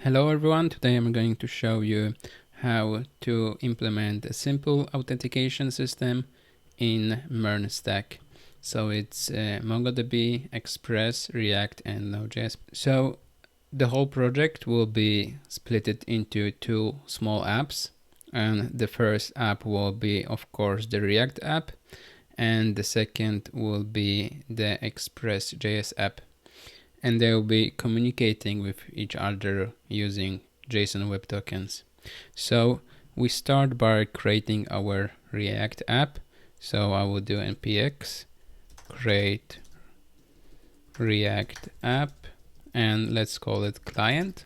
Hello everyone, today I'm going to show you how to implement a simple authentication system in mern stack. So it's mongodb, express, react and node.js. So the whole project will be split into two small apps, and the first app will be of course the React app, and the second will be the express.js app. And they will be communicating with each other using JSON web tokens. So we start by creating our React app. So I will do npx create React app, and let's call it client.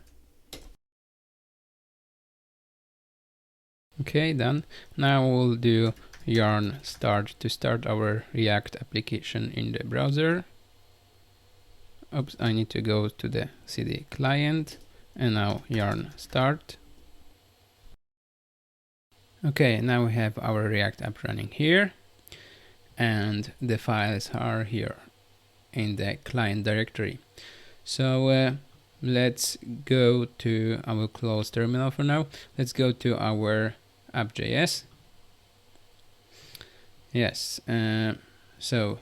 Okay, done. Now we'll do yarn start to start our React application in the browser. Oops, I need to go to the cd client, and now yarn start. Okay, now we have our React app running here, and the files are here in the client directory. So let's go to, I will close terminal for now. Let's go to our app.js. Yes, so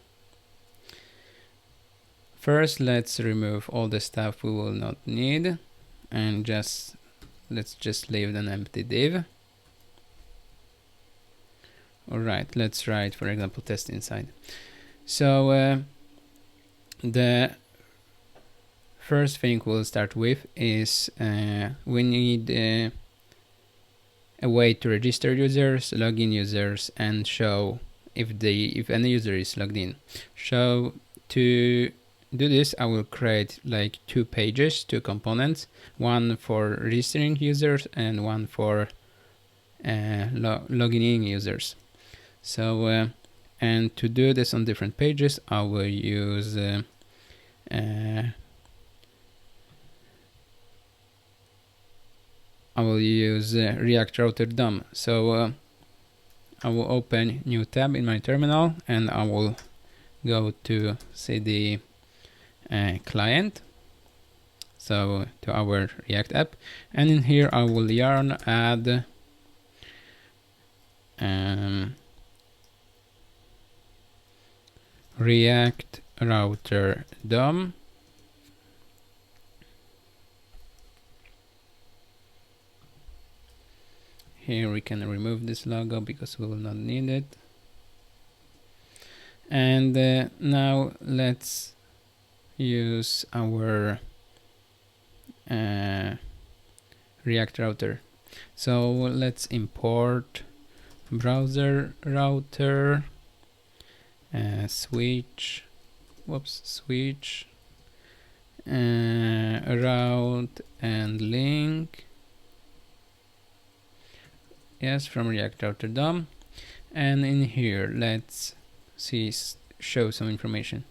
first, let's remove all the stuff we will not need, and let's just leave an empty div. All right, let's write, for example, test inside. So the first thing we'll start with is we need a way to register users, login users, and show if any user is logged in. So to do this, I will create like two pages, two components, one for registering users and one for logging in users. So and to do this on different pages, I will use React router DOM. So I will open new tab in my terminal, and I will go to cd client, so to our React app, and in here I will yarn add React router DOM. Here we can remove this logo because we will not need it. And now let's use our React router. So let's import browser router, switch route and link. Yes, from React router DOM, and in here let's show some information.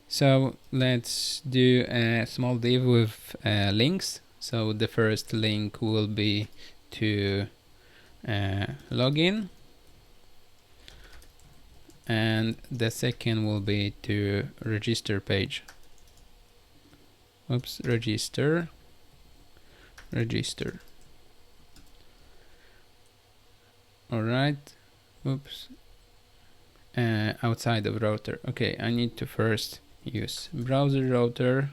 So let's do a small div with links. So the first link will be to login, and the second will be to register page. Oops, register. All right. Oops. Outside of router. Okay, I need to first use browser router,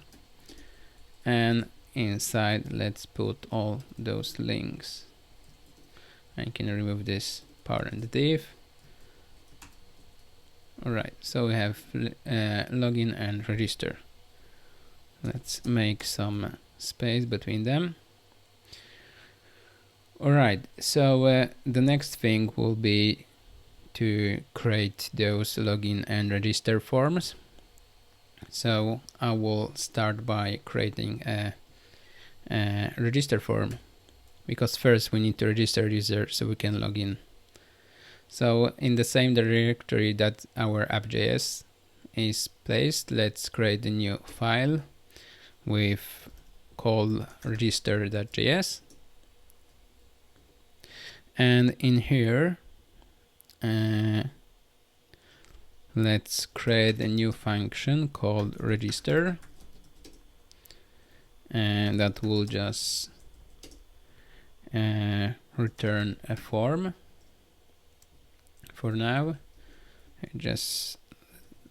and inside let's put all those links. I can remove this parent div. All right, so we have login and register. Let's make some space between them. All right, so the next thing will be to create those login and register forms. So I will start by creating a register form, because first we need to register user so we can log in. So in the same directory that our app.js is placed, let's create a new file with called register.js, and in here let's create a new function called register, and that will just return a form. For now, just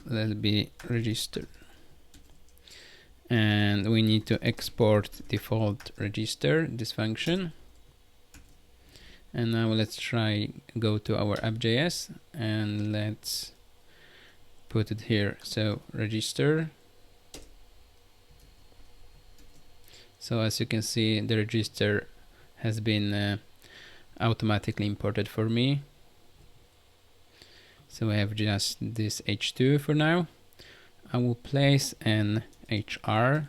let it be register, and we need to export default register, this function. And now let's try go to our app.js and let's put it here. So register. So as you can see, the register has been automatically imported for me. So I have just this h2 for now. I will place an hr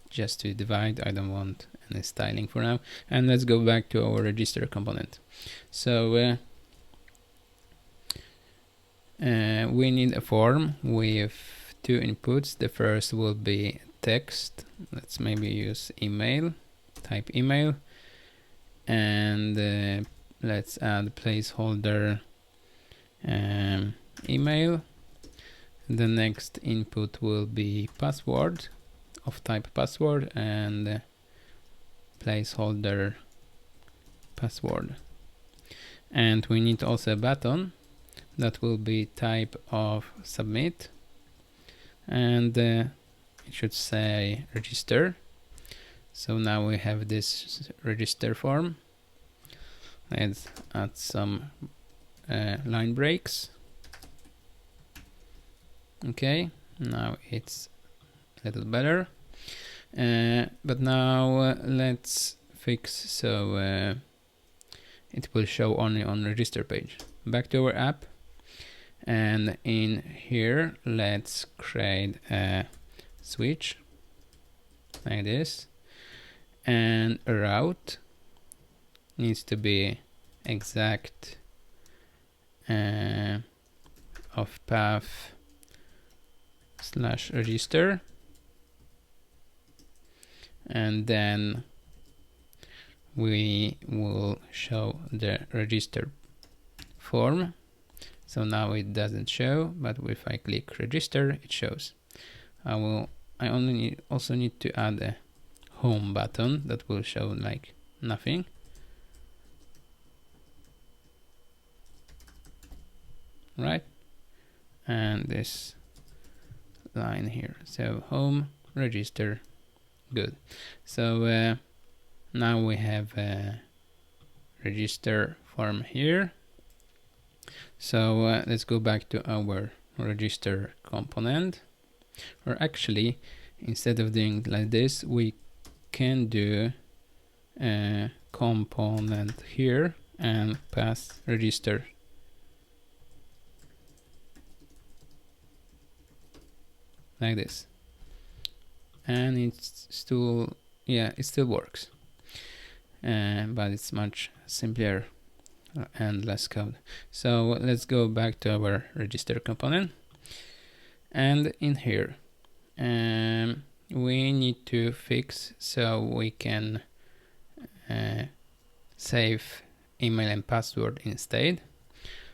just to divide. I don't want any styling for now. And let's go back to our register component. So we need a form with two inputs. The first will be text. Let's maybe use email, type email, and let's add placeholder email. The next input will be password of type password and placeholder password. And we need also a button that will be type of submit, and it should say register. So now we have this register form. Let's add some line breaks. Okay, now it's a little better. But now let's fix so it will show only on register page. Back to our app, and in here let's create a switch like this, and a route needs to be exact of path / register, and then we will show the register form. So now it doesn't show, but if I click register, it shows. I also need to add a home button that will show like nothing. Right, and this line here. So home, register, good. So now we have a register form here. So let's go back to our register component, or actually instead of doing like this, we can do a component here and pass register. Like this, and it's still, yeah, it still works, but it's much simpler and less code. So let's go back to our register component, and in here we need to fix so we can save email and password instead.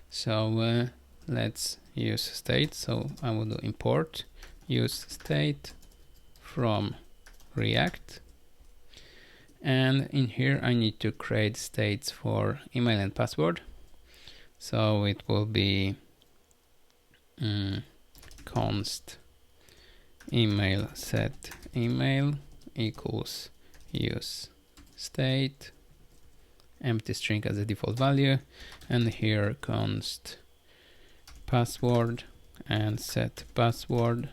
So let's use state. So I will do import use state from React, and in here I need to create states for email and password. So it will be const email set email equals use state, empty string as a default value, and here const password and set password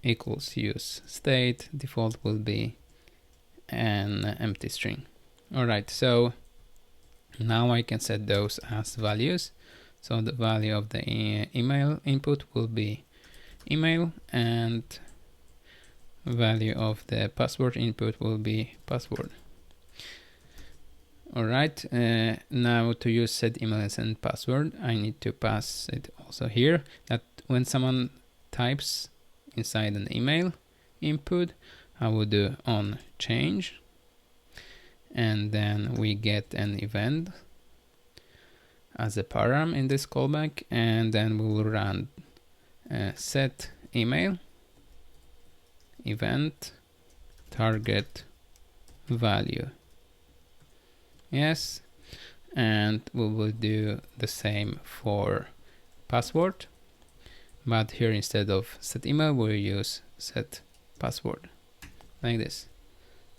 equals use state, default will be an empty string. Alright, so now I can set those as values. So the value of the email input will be email, and value of the password input will be password. Alright, now to use set email and send password, I need to pass it also here, that when someone types inside an email input, I will do on change, and then we get an event as a param in this callback, and then we will run set email event target value. Yes, and we will do the same for password, but here instead of set email we'll use set password, like this.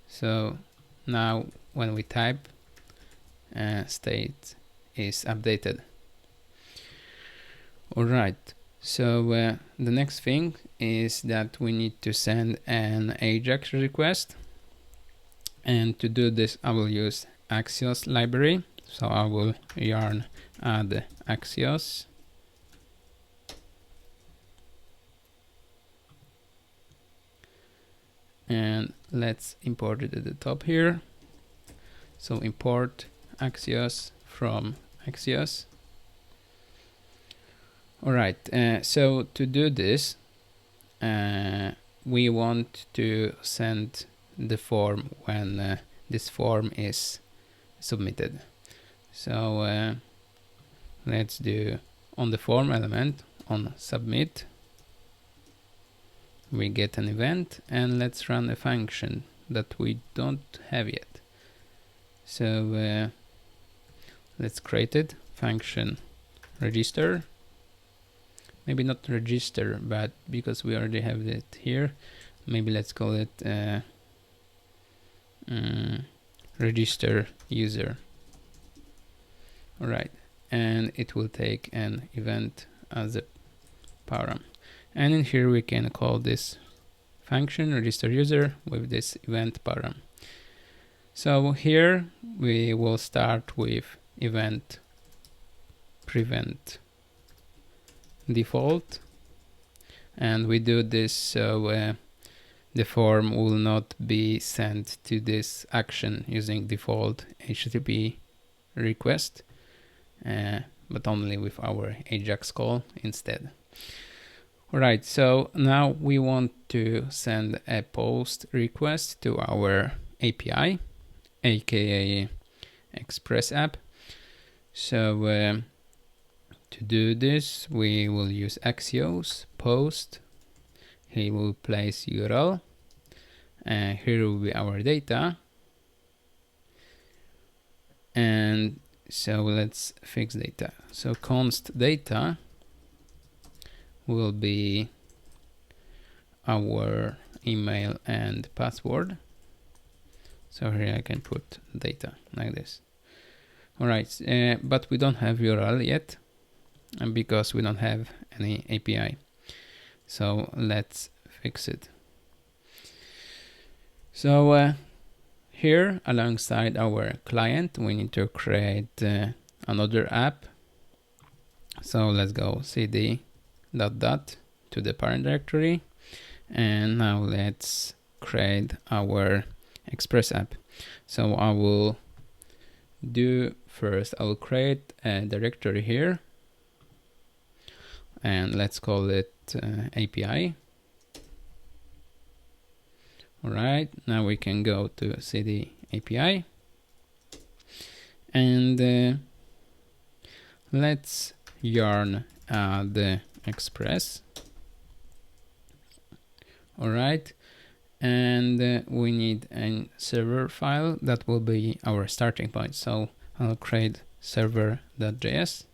So now when we type, state is updated. Alright, so the next thing is that we need to send an AJAX request, and to do this I will use Axios library. So I will yarn add Axios, and let's import it at the top here. So import Axios from Axios. Alright, so to do this, we want to send the form when this form is submitted. So let's do on the form element on submit, we get an event, and let's run a function that we don't have yet. So let's create it, function register, maybe not register, but because we already have it here, maybe let's call it register user. Alright, and it will take an event as a param, and in here we can call this function register user with this event param. So here we will start with event prevent default, and we do this so the form will not be sent to this action using default HTTP request, but only with our AJAX call instead. Alright, so now we want to send a post request to our API, aka Express app. So to do this, we will use Axios post. He will place URL, and here will be our data. And so let's fix data. So const data will be our email and password. So here I can put data like this. Alright, but we don't have URL yet, and because we don't have any API. So let's fix it. So here alongside our client we need to create another app. So let's go cd ... to the parent directory, and now let's create our Express app. So I will do first, I will create a directory here, and let's call it API. Alright, now we can go to cd API, and let's yarn the Express. Alright, and we need a server file that will be our starting point. So I'll create server.js.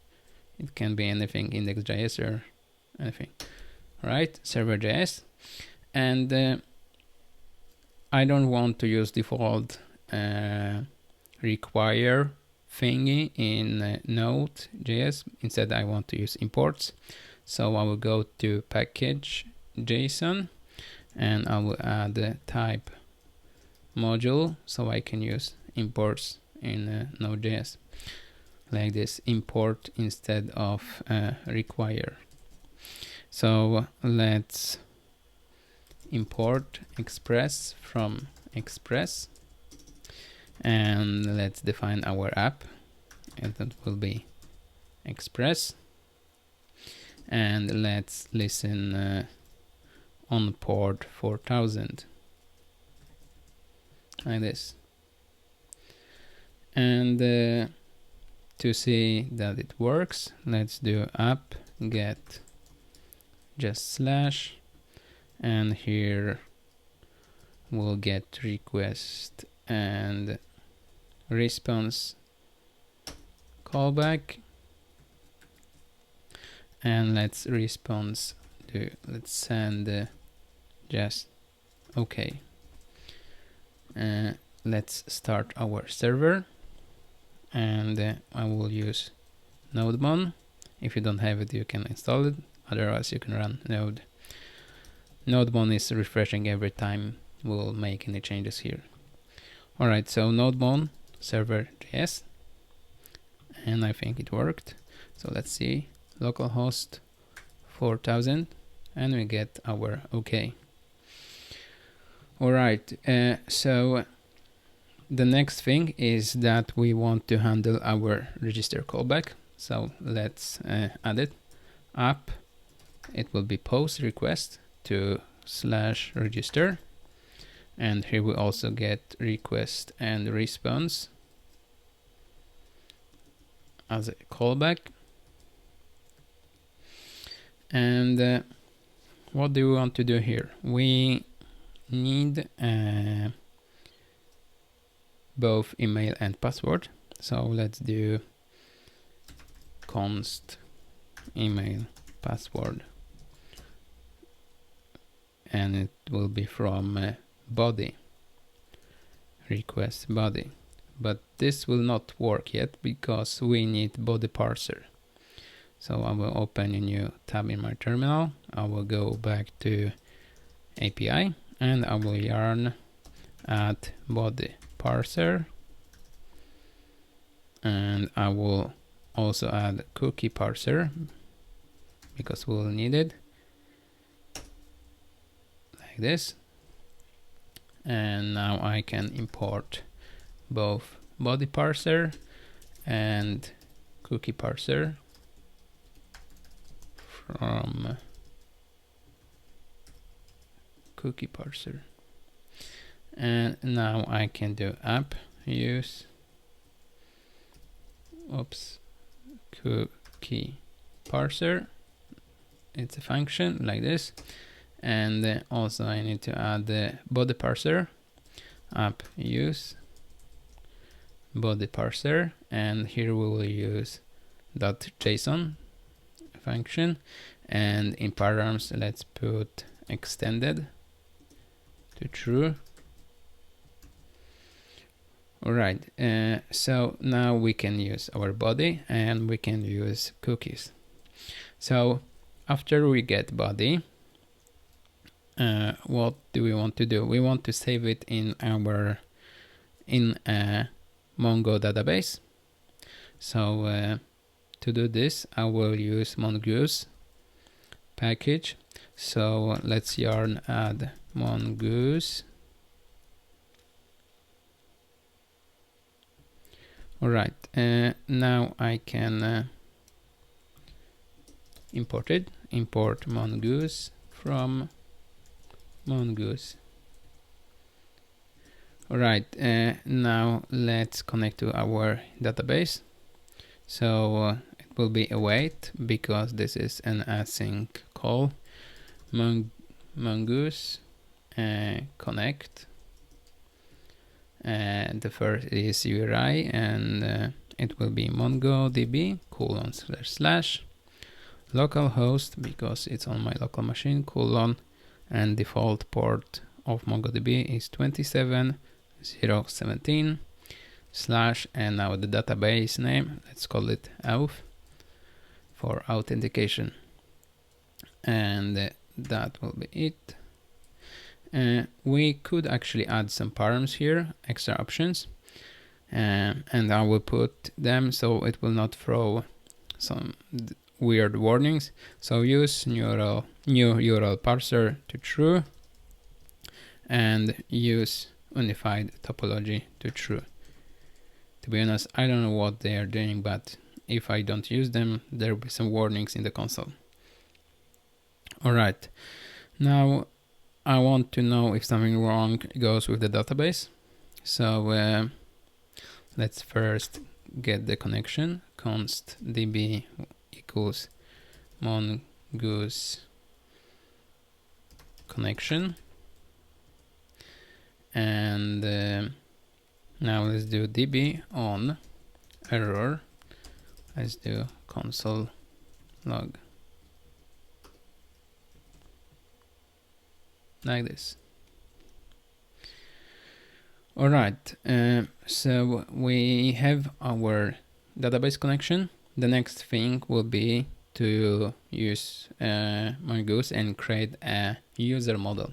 It can be anything, index.js or anything. Alright, server.js, and I don't want to use default require thingy in node.js. Instead I want to use imports. So I will go to package JSON, and I will add the type module so I can use imports in node.js, like this, import instead of require. So let's import Express from Express, and let's define our app, and that will be Express, and let's listen on port 4000, like this. And to see that it works, let's do app get just slash, and here we'll get request and response callback, and let's send just okay. Let's start our server, and I will use node.mon. If you don't have it, you can install it, otherwise you can run node. Node.mon is refreshing every time we'll make any changes here. Alright, so node.mon server.js, and I think it worked. So let's see, localhost 4000, and we get our OK. Alright, so the next thing is that we want to handle our register callback. So let's add it. App, it will be post request to /register, and here we also get request and response as a callback. And what do we want to do here? We need both email and password. So let's do const email password, and it will be from body, request body. But this will not work yet because we need body parser. So I will open a new tab in my terminal. I will go back to API, and I will yarn add body parser, and I will also add cookie parser because we'll need it like this. And now I can import both body parser and cookie parser from cookie parser. And now I can do app use cookie parser. It's a function like this. And also I need to add the body parser, app use body parser, and here we will use .json function, and in params let's put extended to true. Alright, so now we can use our body and we can use cookies. So after we get body, what do we want to do? We want to save it in our Mongo database. So to do this, I will use mongoose package. So let's yarn add mongoose. Alright, now I can import it. Import mongoose from mongoose. Alright, now let's connect to our database. So it will be await because this is an async call. Mongoose connect. The first is URI, and it will be mongodb : / localhost because it's on my local machine : and default port of MongoDB is 27017 / and now the database name, let's call it auth for authentication, and that will be it. We could actually add some params here, extra options, and I will put them so it will not throw some weird warnings. So use new URL parser to true, and use unified topology to true. To be honest, I don't know what they are doing, but if I don't use them, there will be some warnings in the console. Alright, now I want to know if something wrong goes with the database. So let's first get the connection const db equals mongoose connection, and now let's do db on error. Let's do console log like this. All right, so we have our database connection. The next thing will be to use mongoose and create a user model.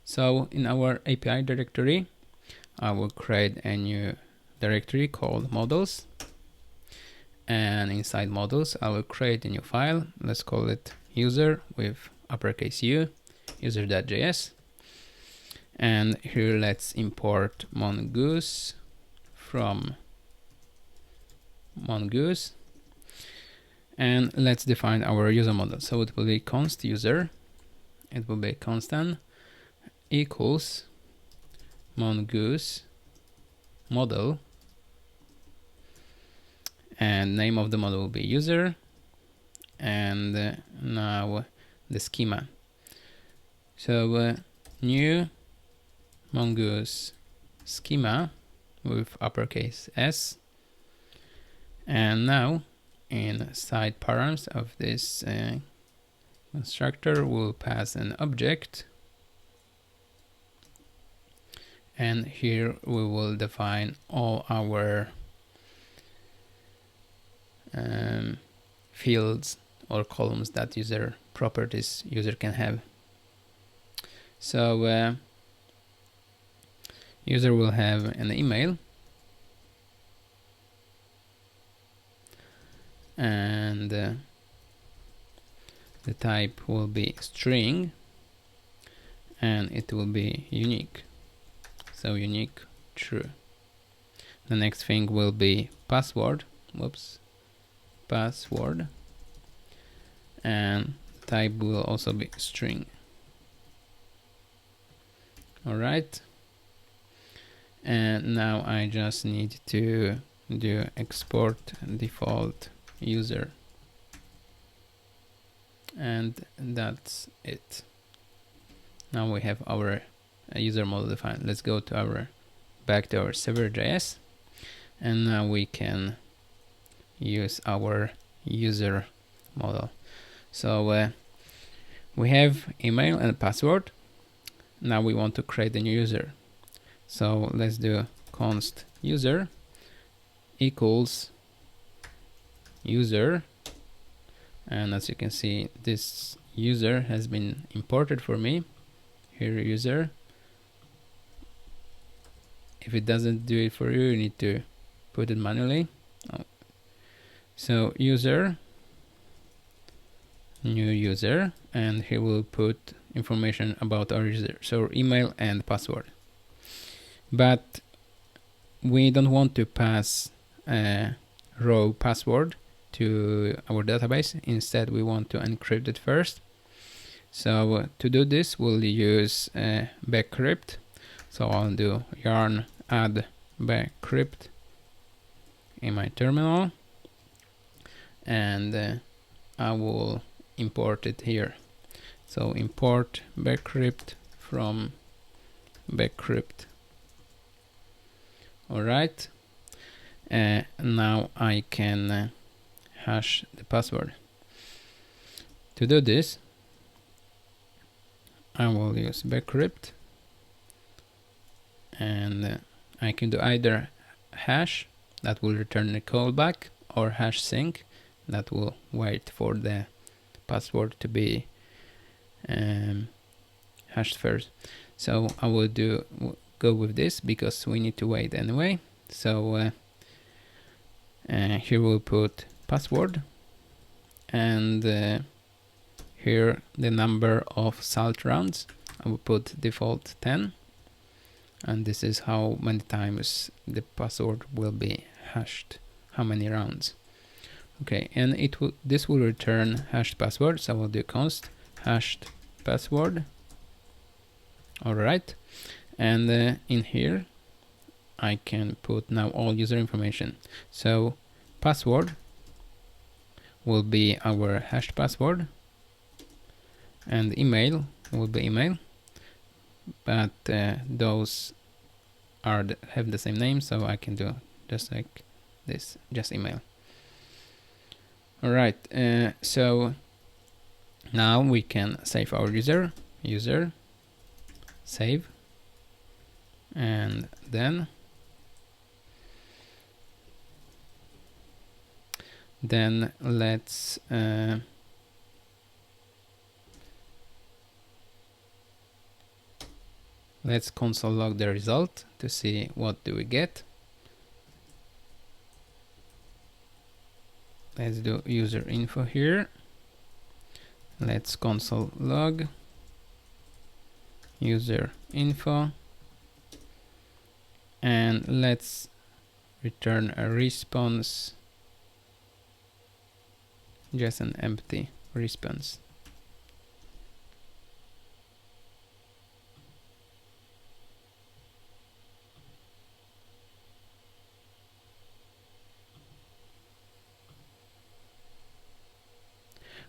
So in our API directory, I will create a new directory called models, and inside models I will create a new file. Let's call it user with uppercase U, user.js. And here let's import mongoose from mongoose, and let's define our user model. So it will be const user, it will be constant equals mongoose model, and name of the model will be user, and now the schema. So new mongoose schema with uppercase S, and now inside params of this constructor we'll pass an object, and here we will define all our fields or columns that user properties user can have. So user will have an email, and the type will be string, and it will be unique. So unique true. The next thing will be password. Password, and type will also be string. All right. And now I just need to do export default user, and that's it. Now we have our user model defined. Let's go to back to our server.js, and now we can use our user model. So we have email and password. Now we want to create a new user. So let's do const user equals user, and as you can see, this user has been imported for me. Here user. If it doesn't do it for you, you need to put it manually. So user, new user, and here we'll put information about our user, so email and password. But we don't want to pass a raw password to our database. Instead, we want to encrypt it first. So to do this, we'll use backcrypt. So I'll do yarn add backcrypt in my terminal, and I will import it here. So import backcrypt from backcrypt. All right. Now I can hash the password. To do this, I will use backcrypt, and I can do either hash that will return a callback, or hash sync that will wait for the password to be hashed first. So I will go with this because we need to wait anyway. So here we'll put password, and here the number of salt rounds. I will put default 10, and this is how many times the password will be hashed, how many rounds. Okay, and this will return hashed password, so I will do const hashed password. All right, and in here I can put now all user information. So password will be our hashed password, and email will be email, but those have the same name, so I can do just like this, just email. All right, so now we can save our user save, and then let's console log the result to see what do we get. Let's do user info here. Let's console log user info, and let's return a response, just an empty response.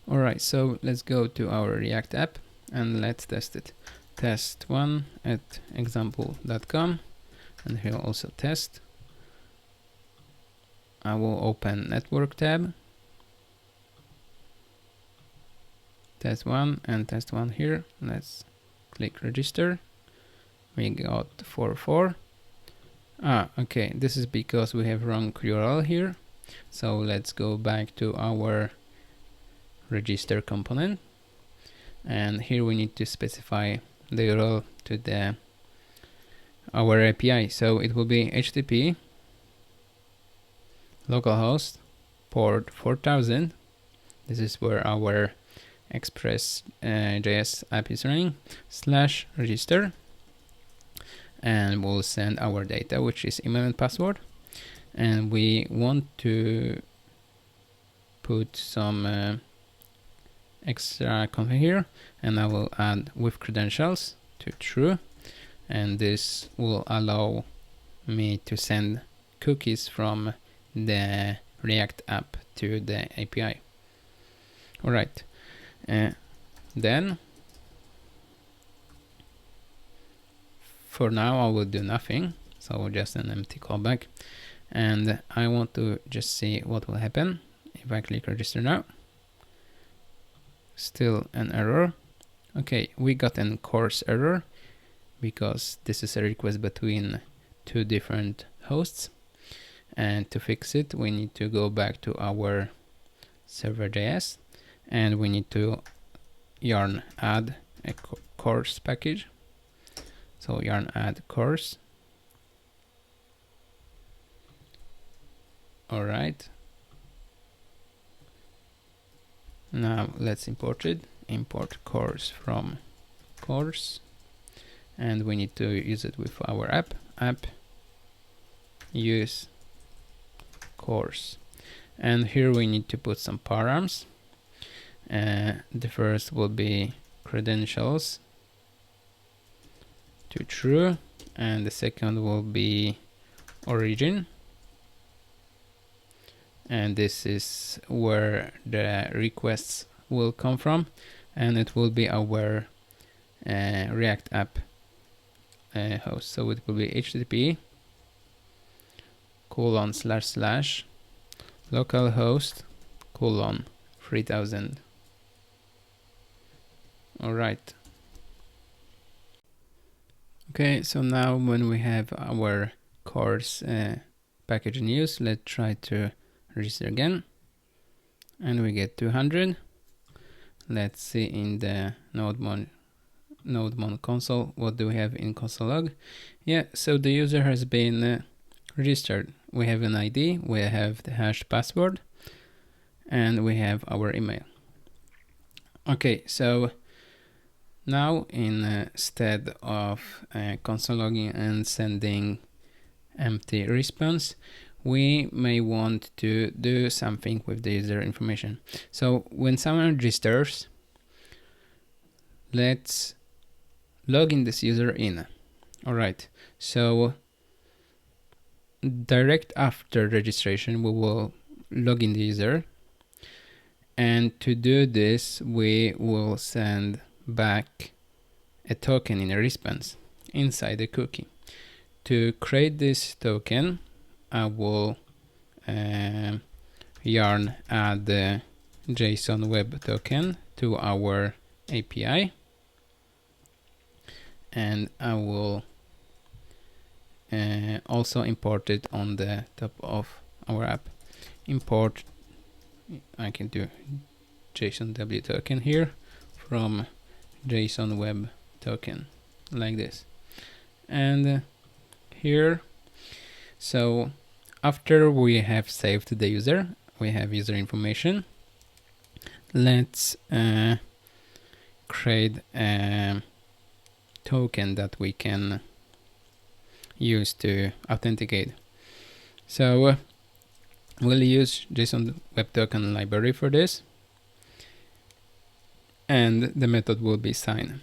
Alright, so let's go to our React app and let's test it. Test1 at example.com, and here also test. I will open network tab, test1 and test1 here. Let's click register. We got 44. Okay, this is because we have wrong URL here. So let's go back to our register component, and here we need to specify the URL to our API. So it will be HTTP localhost port 4000. This is where our express.js app is running, /register, and we'll send our data, which is email and password. And we want to put some extra config here, and I will add with credentials to true, and this will allow me to send cookies from the React app to the API. All right, then for now I will do nothing, so just an empty callback, and I want to just see what will happen if I click register now. Still an error. Okay, we got an course error because this is a request between two different hosts, and to fix it we need to go back to our server.js, and we need to yarn add a course package. So yarn add course. All right, now let's import it. Import course from course, and we need to use it with our app use course, and here we need to put some params. The first will be credentials to true, and the second will be origin, and this is where the requests will come from, and it will be our React app host. So it will be http ://localhost 3000. All right. Okay, so now when we have our course package in use, let's try to register again, and we get 200. Let's see in the node.mon console, what do we have in console log? Yeah, so the user has been registered. We have an ID, we have the hashed password, and we have our email. Okay, so now instead of console logging and sending empty response, we may want to do something with the user information. So when someone registers, let's log in this user in. All right, so direct after registration we will log in the user, And to do this, we will send back a token in a response inside the cookie. To create this token, I will yarn add the JSON web token to our API, and I will also import it on the top of our app. Import, I can do JSON W token here from JSON web token like this. And here, so after we have saved the user, we have user information. Let's create a token that we can use to authenticate. So we'll use JSON web token library for this, and the method will be sign.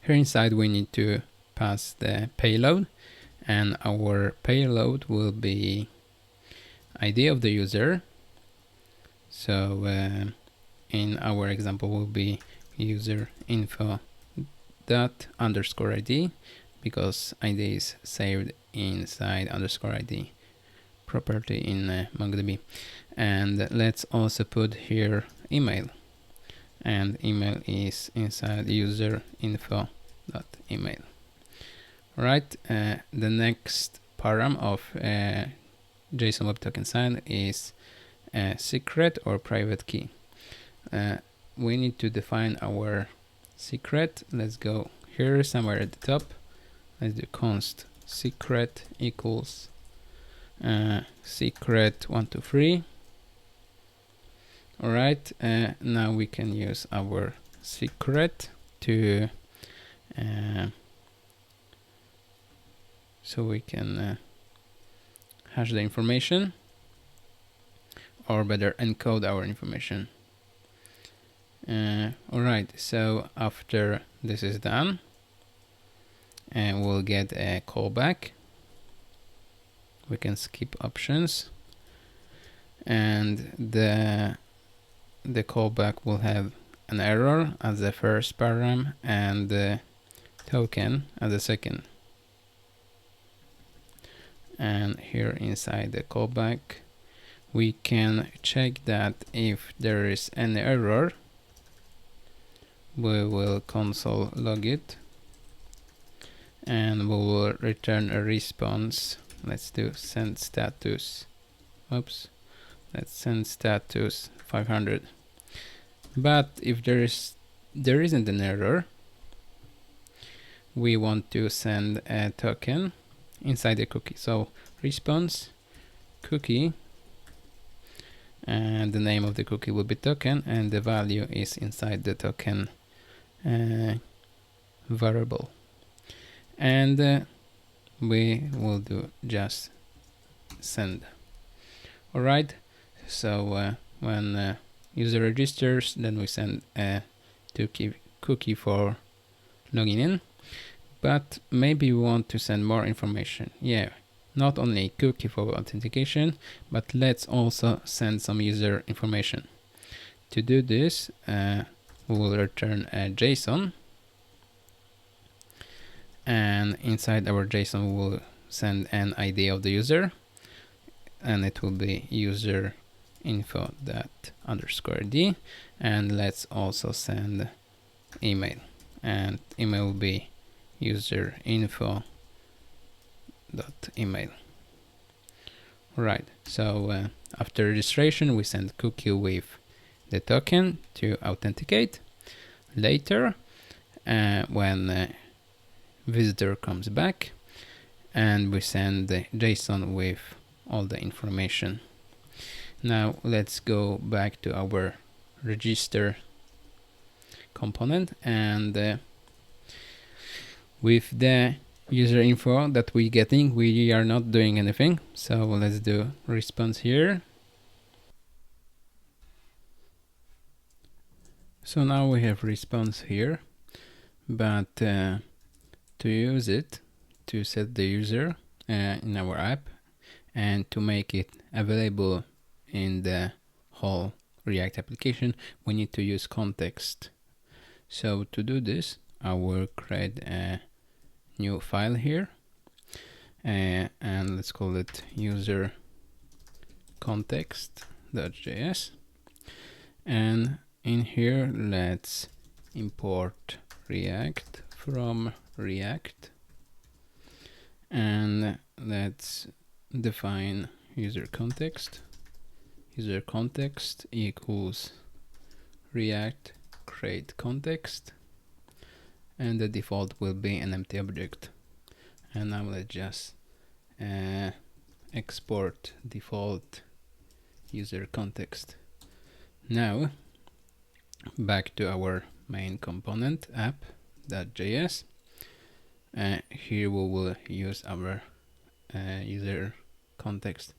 Here inside we need to pass the payload, and our payload will be ID of the user. So in our example will be user info dot underscore ID, because ID is saved inside underscore ID property in MongoDB. And let's also put here email, and email is inside user info dot email. Right, the next param of JSON web token sign is a secret or private key. We need to define our secret. Let's go here somewhere at the top. Let's do const secret equals secret123. All right, now we can use our secret to so we can hash the information, or better encode our information. All right, so after this is done, we'll get a callback. We can skip options, and the callback will have an error as the first param and the token as the second. And here inside the callback, we can check that if there is any error, we will console log it, and we will return a response. Let's do send status. Oops. Let's send status 500. But if there isn't an error, we want to send a token inside the cookie. So response cookie, and the name of the cookie will be token, and the value is inside the token variable. And we will do just send. All right, so when user registers, then we send a cookie for logging in. But maybe we want to send more information. Yeah, not only cookie for authentication, but let's also send some user information. To do this, we will return a JSON, and inside our JSON we will send an ID of the user, and it will be user info that underscore ID, and let's also send email, and email will be user info dot email. Right, so after registration we send cookie with the token to authenticate. Later, when visitor comes back, and we send the JSON with all the information. Now let's go back to our register component, and with the user info that we're getting, we are not doing anything. So let's do response here. So now we have response here, but to use it, to set the user in our app and to make it available in the whole React application, we need to use context. So to do this, I will create a new file here, and let's call it user context.js. And in here, let's import React from React, and let's define user context. User context equals React create context, and the default will be an empty object. And now let's just export default user context. Now back to our main component app.js. Here we will use our user context.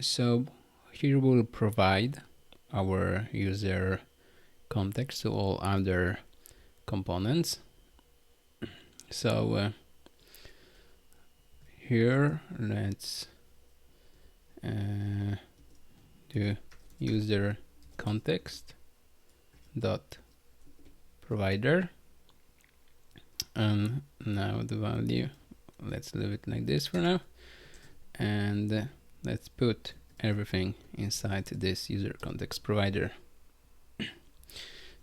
So here we'll provide our user context to all other components. So here let's do user context dot provider, and now the value, let's leave it like this for now, and let's put everything inside this user context provider.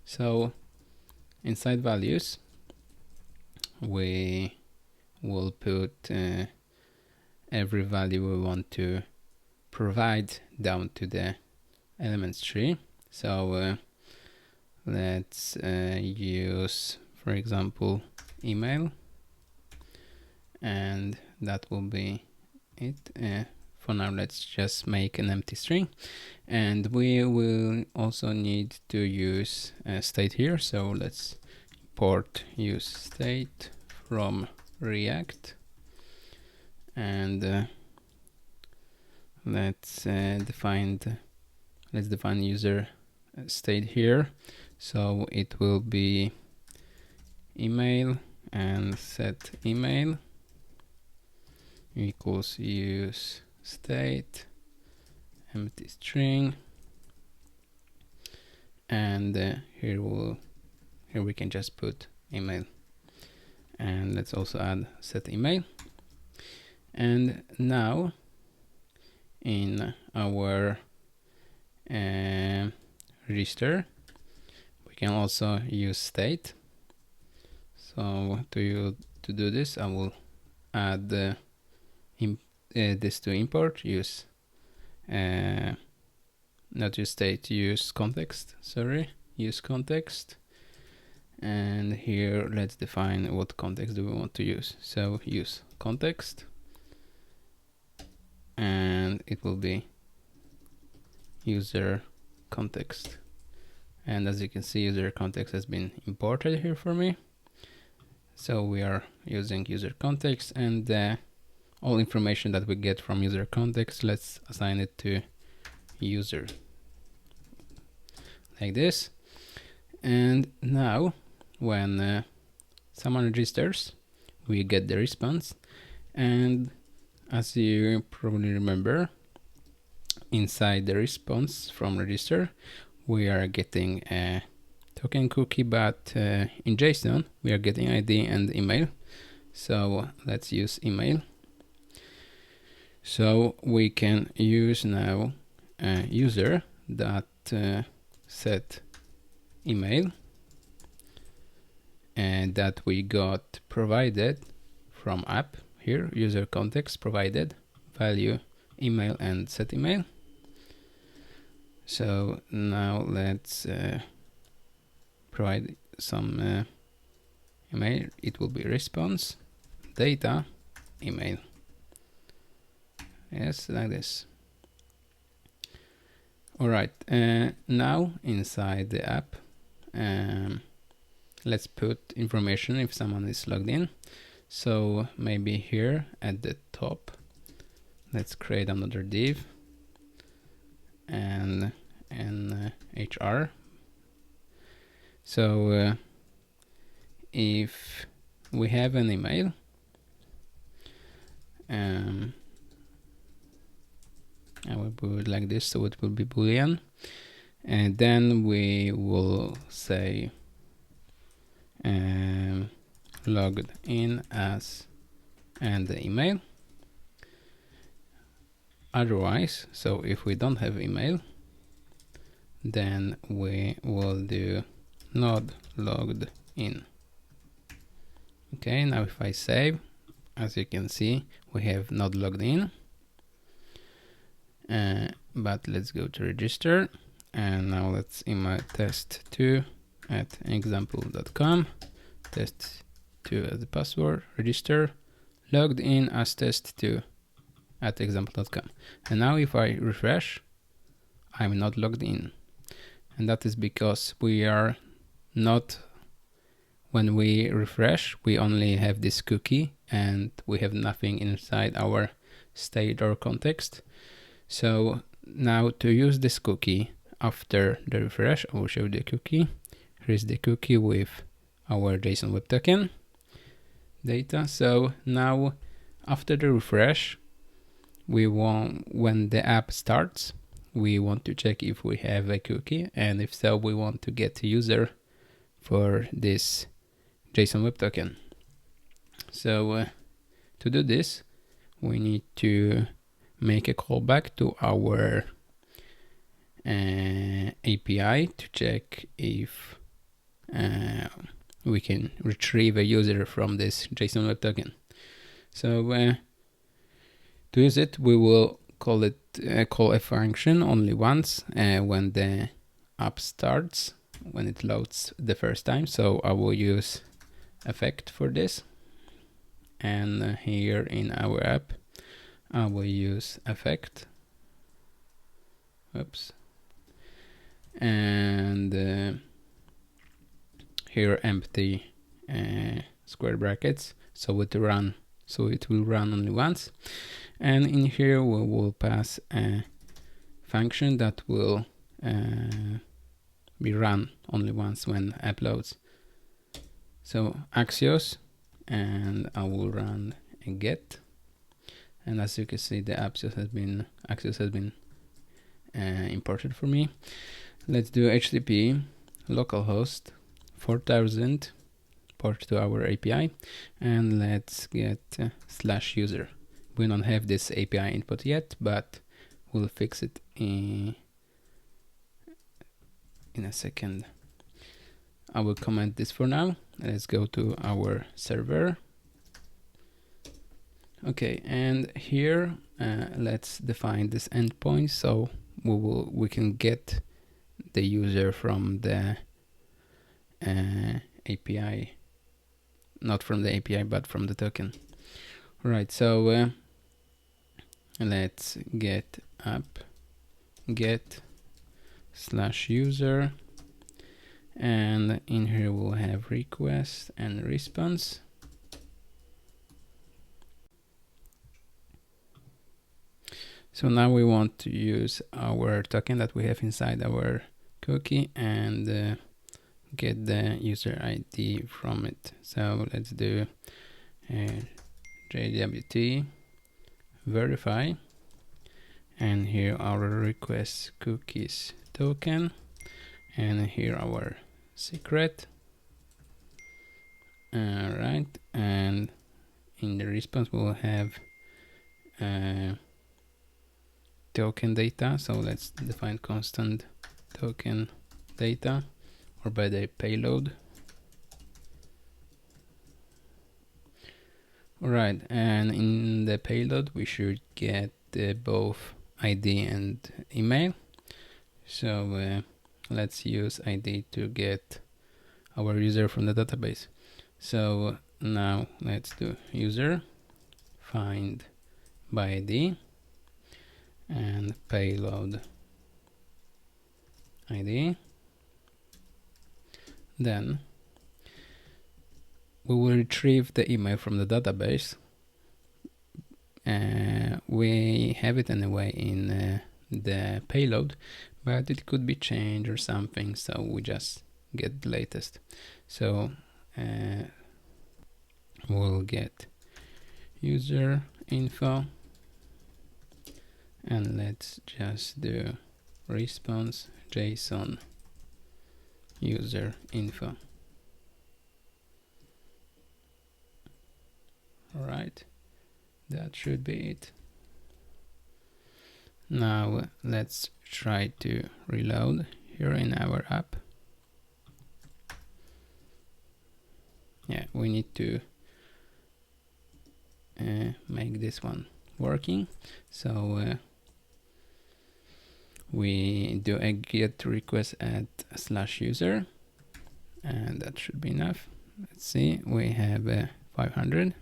So inside values we will put every value we want to provide down to the elements tree. So let's use, for example, email, and that will be it. For now, let's just make an empty string, and we will also need to use state here. So let's import use state from React, and let's define user state here. So it will be email, and set email equals use state empty string, and here we can just put email, and let's also add set email. And now in our register we can also use state. So to do this, I will add this to import use not use state, use context, use context, and here let's define what context do we want to use. So use context, and it will be user context, and as you can see, user context has been imported here for me. So we are using user context, and all information that we get from user context, let's assign it to user like this. And now when someone registers, we get the response, and as you probably remember, inside the response from register we are getting a token cookie, but in JSON we are getting ID and email. So let's use email. So we can use now user that set email, and that we got provided from app here, user context provided value email and set email. So now let's provide some email. It will be response data email. Yes, like this. All right, now inside the app, let's put information if someone is logged in. So maybe here at the top, let's create another div and an HR. So if we have an email, I will put it like this, so it will be boolean. And then we will say logged in as and the email. Otherwise, so if we don't have email, then we will do node logged in. Okay, now if I save, as you can see, we have node logged in. But let's go to register, and now let's email test2 at example.com, test2 as the password, register, logged in as test2 at example.com. And now if I refresh, I'm not logged in. And that is because we are not, when we refresh, we only have this cookie and we have nothing inside our state or context. So now to use this cookie after the refresh, I will show the cookie. Here's the cookie with our JSON web token data. So now after the refresh, we want, when the app starts, we want to check if we have a cookie, and if so, we want to get a user for this JSON web token. So to do this, we need to make a callback to our API to check if we can retrieve a user from this JSON web token. So to use it, we will call a function only once when the app starts, when it loads the first time. So I will use effect for this, and here in our app I will use effect. Oops. And here empty square brackets, so it will run only once. And in here we will pass a function that will be run only once when app loads. So Axios, and I will run a get. And as you can see, the Axios has been imported for me. Let's do HTTP localhost 4000 port to our API, and let's get /user. We don't have this API input yet, but we'll fix it in a second. I will comment this for now. Let's go to our server. Okay, and here let's define this endpoint, so we can get the user from the API, not from the API but from the token. Right, so let's get app get /user, and in here we'll have request and response. So now we want to use our token that we have inside our cookie and get the user ID from it. So let's do JWT verify, and here our request cookies token, and here our secret. Right, and in the response we'll have token data. So let's define constant token data, or by the payload. Alright, and in the payload we should get both ID and email. So let's use ID to get our user from the database. So now let's do user find by ID and payload ID. Then we will retrieve the email from the database. We have it anyway in the payload, but it could be changed or something, so we just get the latest. So we'll get user info, and let's just do response json user info. All right, that should be it. Now let's try to reload here in our app. Yeah, we need to make this one working. So we do a get request at /user, and that should be enough. Let's see, we have 500.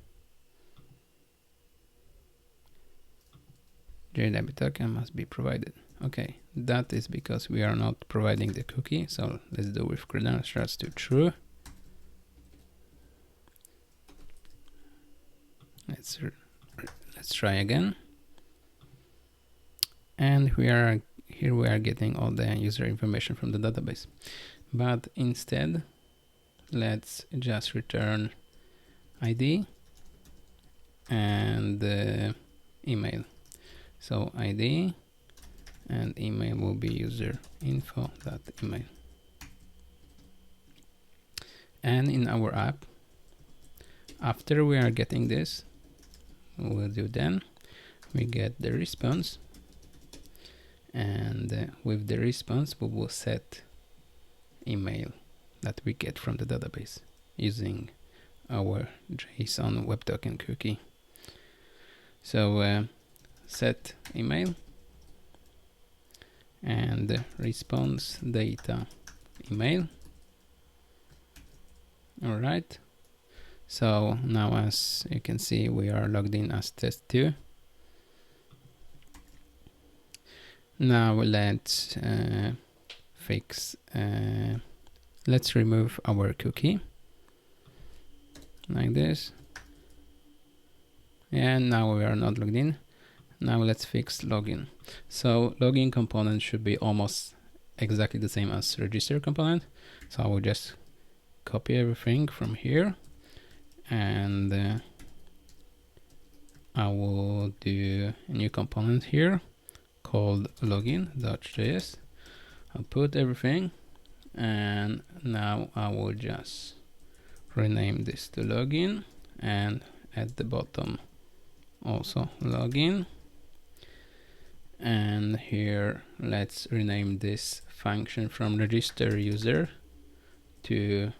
JWT token must be provided. Okay, that is because we are not providing the cookie. So let's do with credentials to true. Let's try again. And we are getting all the user information from the database. But instead, let's just return ID and email. So ID and email will be user info.email. And in our app, after we are getting this, we'll do then we get the response, and with the response we will set email that we get from the database using our JSON web token cookie. So set email and response data email. All right, so now as you can see, we are logged in as test2. Now let's let's remove our cookie like this, and now we are not logged in. Now let's fix login. So login component should be almost exactly the same as register component. So I will just copy everything from here, and I will do a new component here called login.js. I'll put everything, and now I will just rename this to login, and at the bottom also login. And here let's rename this function from register user to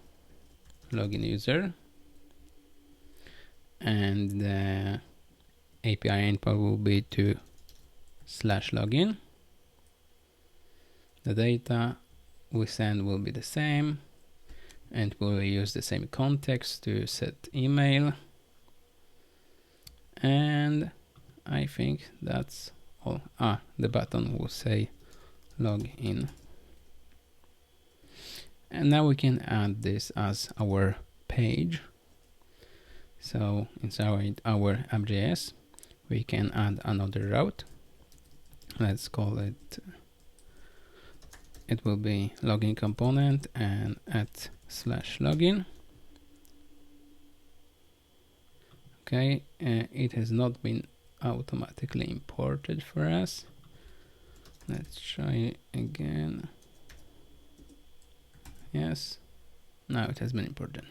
login user, and the API endpoint will be to /login. The data we send will be the same, and we'll use the same context to set email. And I think that's all. The button will say login. And now we can add this as our page. So inside our app.js, we can add another route. Let's call it, it will be login component and at /login. Okay, it has not been automatically imported for us. Let's try again. Yes, now it has been imported.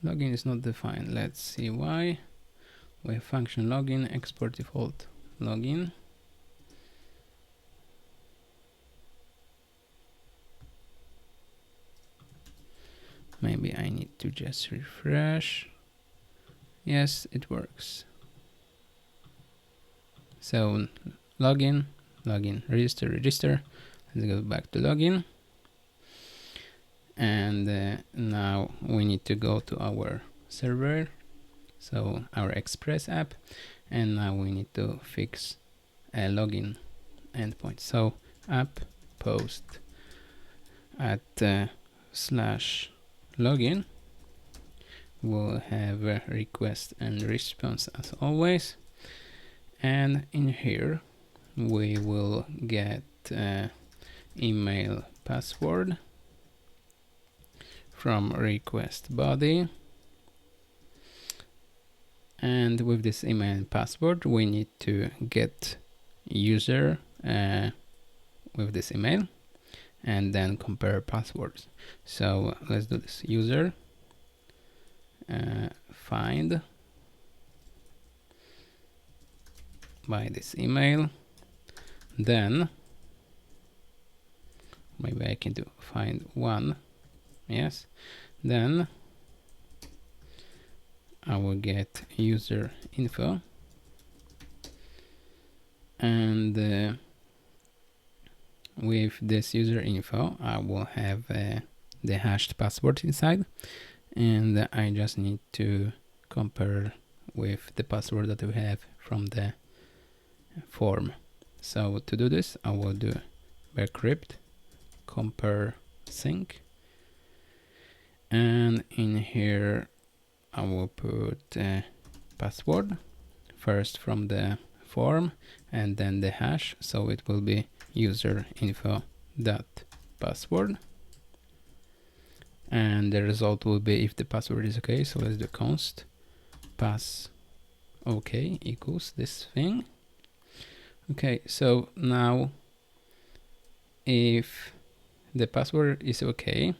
Login is not defined. Let's see why. We have function login, export default login. Maybe I need to just refresh. Yes, it works. So login, register. Let's go back to login. And now we need to go to our server, so our Express app, and now we need to fix a login endpoint. So app post at /login will have a request and response as always, and in here we will get email password from request body, and with this email and password we need to get user with this email, and then compare passwords. So let's do this. User find by this email, then maybe I can do find one, yes, then I will get user info, and with this user info I will have the hashed password inside, and I just need to compare with the password that we have from the form. So to do this, I will do backcrypt compare sync, and in here I will put password first from the form and then the hash, so it will be user info dot password, and the result will be if the password is okay. So let's do const pass okay equals this thing. Okay, so now if the password is okay,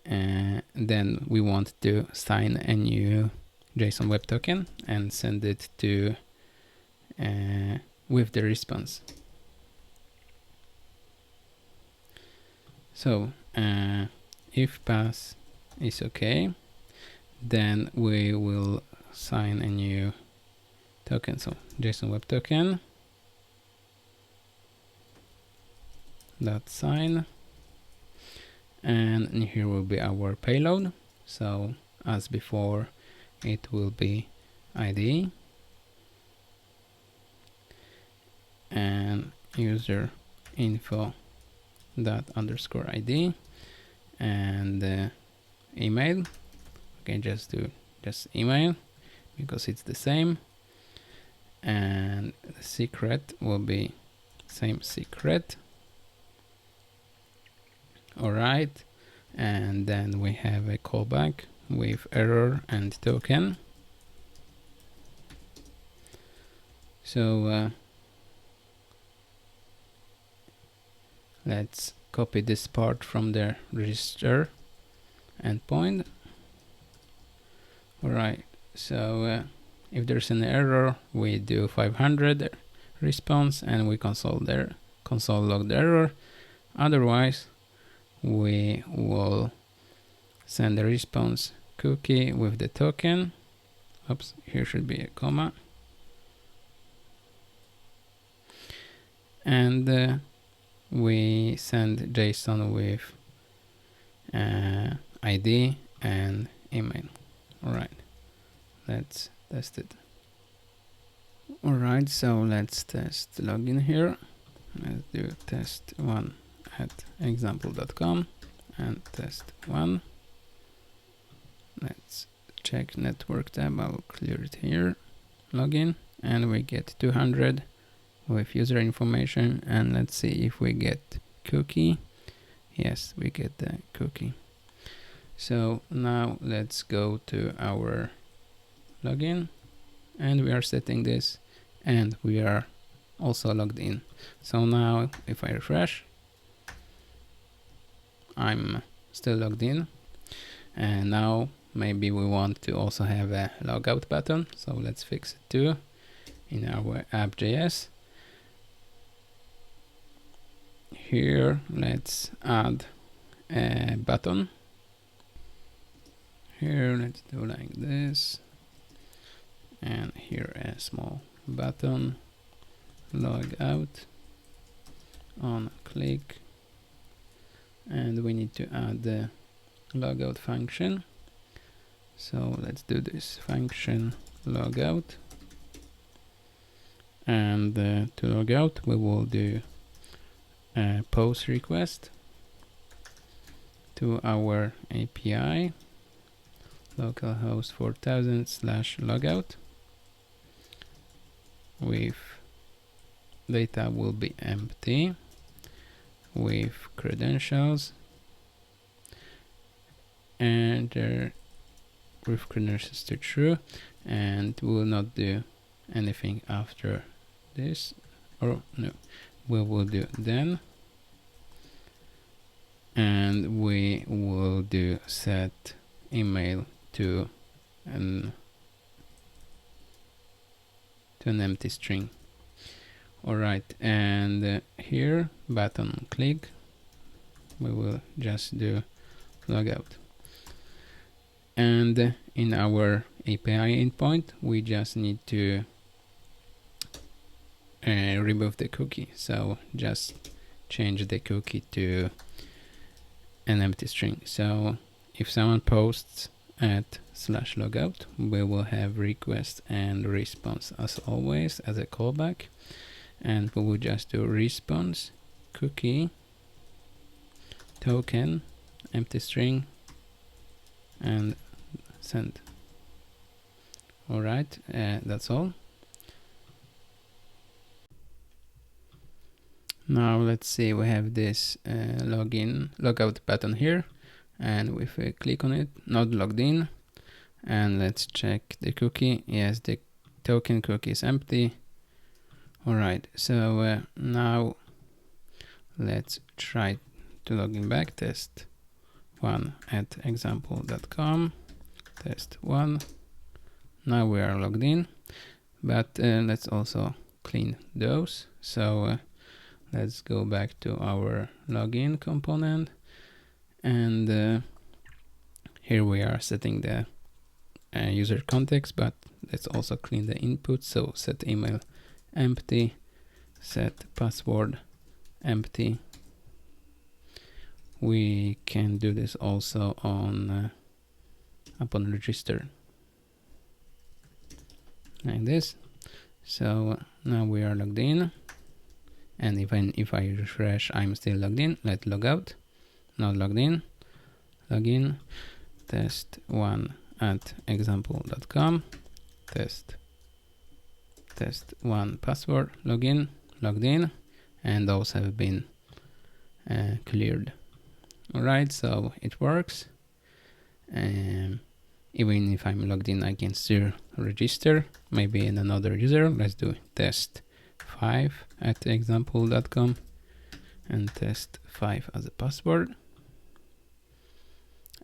then we want to sign a new JSON web token and send it to with the response. So if pass is okay, then we will sign a new token. So JSON web token dot sign, and here will be our payload. So as before, it will be ID and user info dot underscore ID and email. Okay, just email because it's the same, and the secret will be same secret. All right, and then we have a callback with error and token. So let's copy this part from the register endpoint. All right, so if there's an error, we do 500 response and we console log the error. Otherwise, we will send the response cookie with the token. Oops, here should be a comma. And we send JSON with ID and email. All right, let's test it. All right, so let's test login here. Let's do test1 at example.com and test1. Let's check network tab. I'll clear it here. Login, and we get 200 with user information, and let's see if we get cookie. Yes, we get the cookie. So now let's go to our login, and we are setting this, and we are also logged in. So now if I refresh, I'm still logged in, and now maybe we want to also have a logout button. So let's fix it too in our app.js. Here let's add a button. Here let's do like this, and here a small button, log out on click, and we need to add the logout function. So let's do this function logout, and to log out we will do a post request to our API localhost 4000/logout with data will be empty with credentials, and with credentials to true, and we will not do anything after this, or no, we will do then, and we will do set email to an empty string. Alright, and here button click, we will just do logout. And in our API endpoint, we just need to remove the cookie. So just change the cookie to an empty string. So if someone posts at /logout, we will have request and response as always as a callback, and we will just do response cookie token empty string and send. All right, that's all. Now let's see, we have this logout button here, and if we click on it, not logged in, and let's check the cookie. Yes, the token cookie is empty. All right, so now let's try to log in back. Test 1 at example.com, test 1. Now we are logged in, but let's also clean those. So let's go back to our login component, and here we are setting the user context, but let's also clean the input. So set email empty, set password empty. We can do this also on upon register, like this. So now we are logged in, and even if I refresh, I'm still logged in. Let logout, not logged in, login, test 1 at example.com, test 1 password, login, logged in, and those have been cleared. All right, so it works. Even if I'm logged in, I can still register, maybe in another user. Let's do test 5 at example.com and test 5 as a password.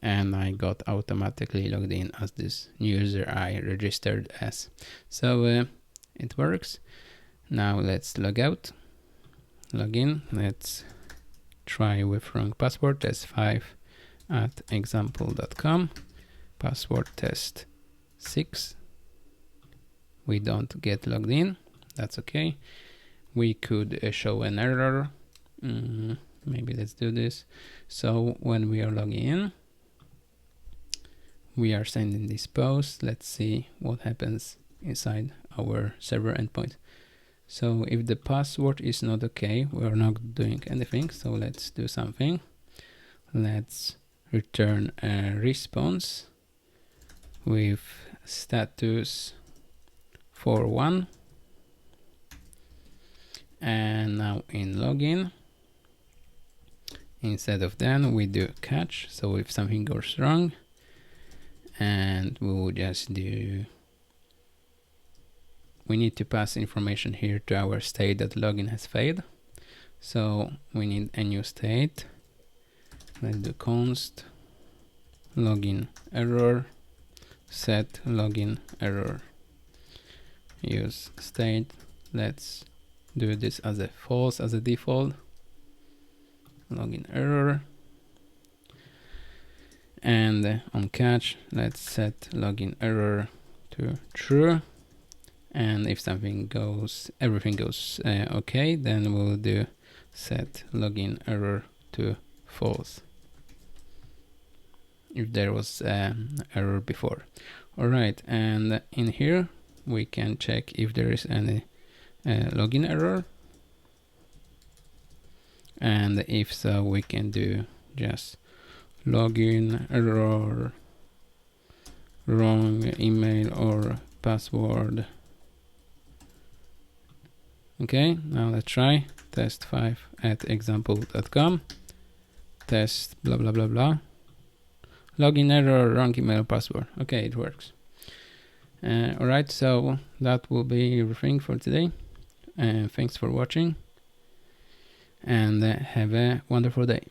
And I got automatically logged in as this new user I registered as. So it works. Now let's log out, log in. Let's try with wrong password, test 5 at example.com, password test 6. We don't get logged in. That's okay. We could show an error. Maybe let's do this. So when we are logging in, we are sending this post. Let's see what happens inside our server endpoint. So if the password is not okay, we are not doing anything. So let's do something. Let's return a response with status 41. And now in login, instead of then, we do catch. So if something goes wrong, and we will just do, we need to pass information here to our state that login has failed. So we need a new state. Let's do const login error, set login error, use state. Let's do this as a false as a default, login error. And on catch, let's set login error to true. And if something goes, everything goes okay, then we'll do set login error to false, if there was error before. All right, and in here we can check if there is any login error, and if so, we can do just login error, wrong email or password. Okay, now let's try test 5 at example.com, test blah blah blah blah, login error, wrong email, password. Okay, it works. All right, so that will be everything for today. Thanks for watching. and have a wonderful day.